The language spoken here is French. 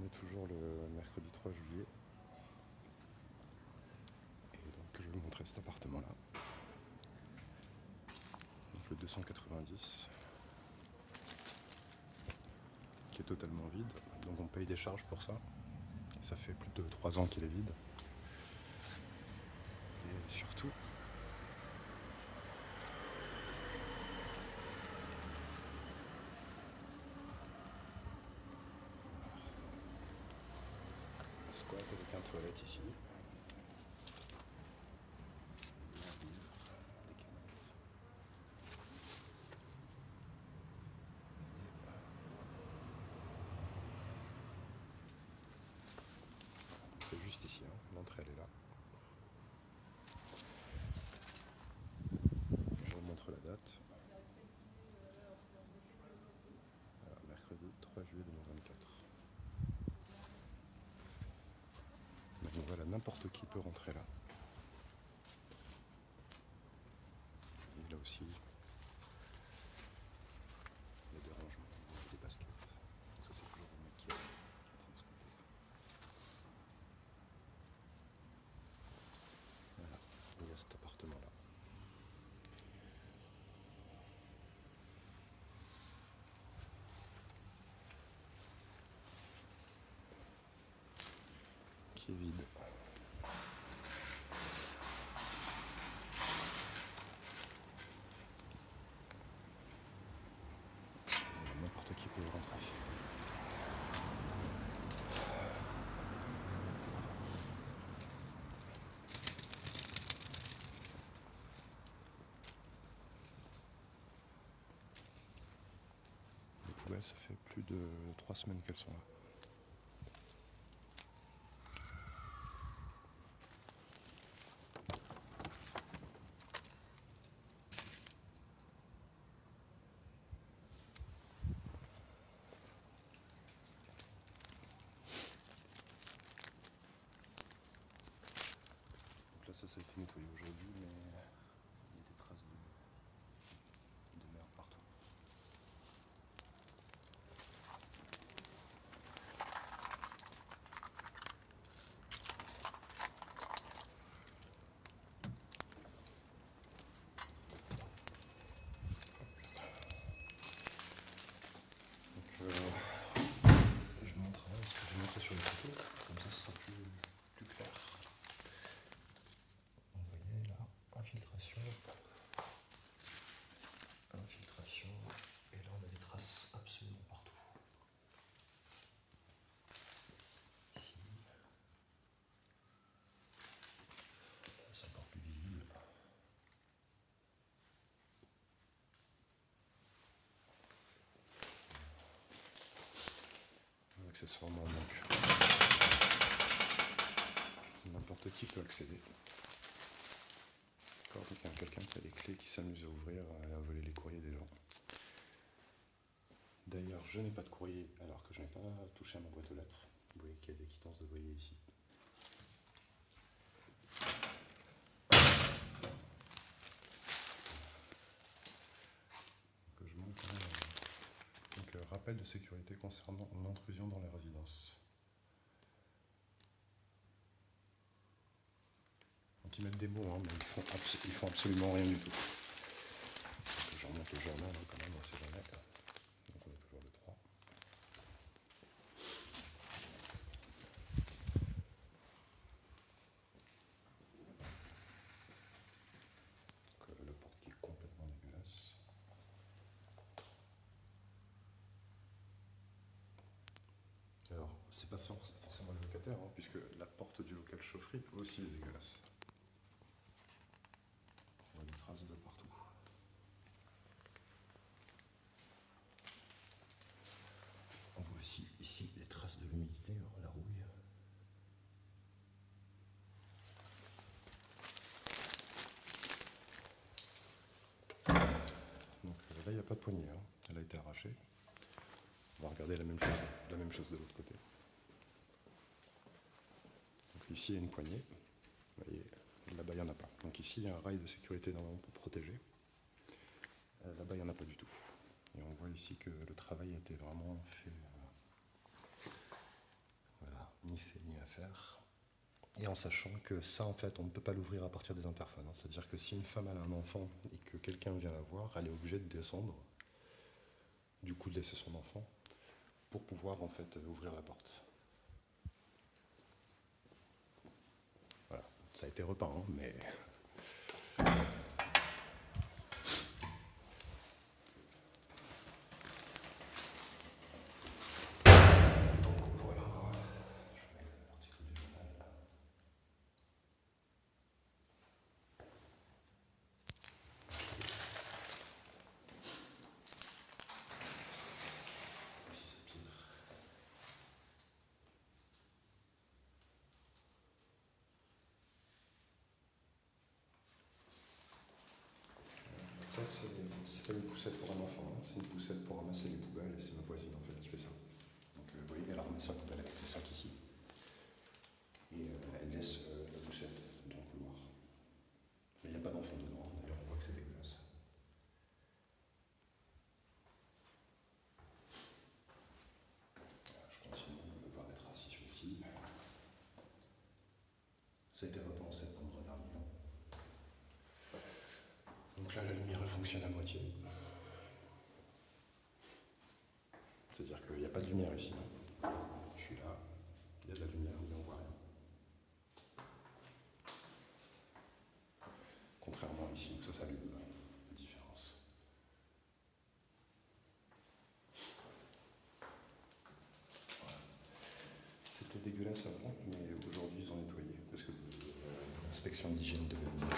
est toujours le mercredi 3 juillet. Et donc je vais vous montrer cet appartement-là. Donc le 290, qui est totalement vide. Donc on paye des charges pour ça. Et ça fait plus de 3 ans qu'il est vide. Et surtout, un squat avec un toilette ici. Un livre, des canettes. C'est juste ici, hein. L'entrée elle est là. Je vous montre la date. Voilà, mercredi 3 juillet 2024. Donc voilà, n'importe qui peut rentrer là. Et là aussi, il y a des rangements, il y a des baskets. Donc ça c'est toujours le mec qui est en train de squatter. Voilà, et il y a cet appartement-là. Qui est vide. N'importe qui peut y rentrer. Les poubelles, ça fait plus de 3 semaines qu'elles sont là. Donc là, ça a été nettoyé aujourd'hui, mais il y a des traces de merde partout. Donc, je montrerai ce que j'ai montré sur les photos, comme ça ce sera plus clair. Vous voyez là, infiltration, et là on a des traces absolument partout. Ici, c'est encore plus visible. Accessoirement, donc n'importe qui peut accéder. D'accord, donc il y a quelqu'un qui a les clés qui s'amuse à ouvrir et à voler les courriers des gens. D'ailleurs, je n'ai pas de courrier alors que je n'ai pas touché à ma boîte aux lettres. Vous voyez qu'il y a des quittances de loyer ici. Donc, je montre donc, rappel de sécurité concernant l'intrusion dans les résidences. Donc ils mettent des mots, hein, mais ils font absolument rien du tout. Donc, je remonte le journal hein, quand même, on sait jamais. Donc on est toujours le 3. Donc, le porte qui est complètement dégueulasse. Alors, c'est pas forcément le locataire, hein, puisque la porte du local chaufferie aussi est dégueulasse. On voit des traces de partout. On voit aussi ici des traces de l'humidité, la rouille. Donc là, il n'y a pas de poignée, hein. Elle a été arrachée. On va regarder la même chose de l'autre côté. Donc ici, il y a une poignée. Vous voyez, là-bas, il n'y en a pas. Donc ici, il y a un rail de sécurité normalement pour protéger. Là-bas, il n'y en a pas du tout. Et on voit ici que le travail a été vraiment fait faire. Et en sachant que ça, en fait, on ne peut pas l'ouvrir à partir des interphones. C'est-à-dire que si une femme elle a un enfant et que quelqu'un vient la voir, elle est obligée de descendre, du coup de laisser son enfant, pour pouvoir en fait ouvrir la porte. Voilà, ça a été repeint, hein, mais... Donc voilà, je mets l'article du journal. Si c'est pire. Ça, c'est pas une poussette pour un enfant, hein. C'est une poussette pour ramasser les poubelles, et c'est ma voisine en fait qui fait ça. Donc vous voyez, elle ramasse sa poubelle avec les sacs ici, et elle laisse la poussette dans le couloir. Mais il n'y a pas d'enfant dedans, d'ailleurs on voit que c'est dégueulasse. Je continue, on peut voir les traces ici aussi. Ça a été repeint en septembre dernier. Donc là, la lumière, elle fonctionne à moitié. C'est-à-dire qu'il n'y a pas de lumière ici. Je suis là, il y a de la lumière, mais on voit rien. Contrairement ici, où ça s'allume, la différence. Voilà. C'était dégueulasse avant, mais aujourd'hui ils ont nettoyé, parce que l'inspection d'hygiène devait venir.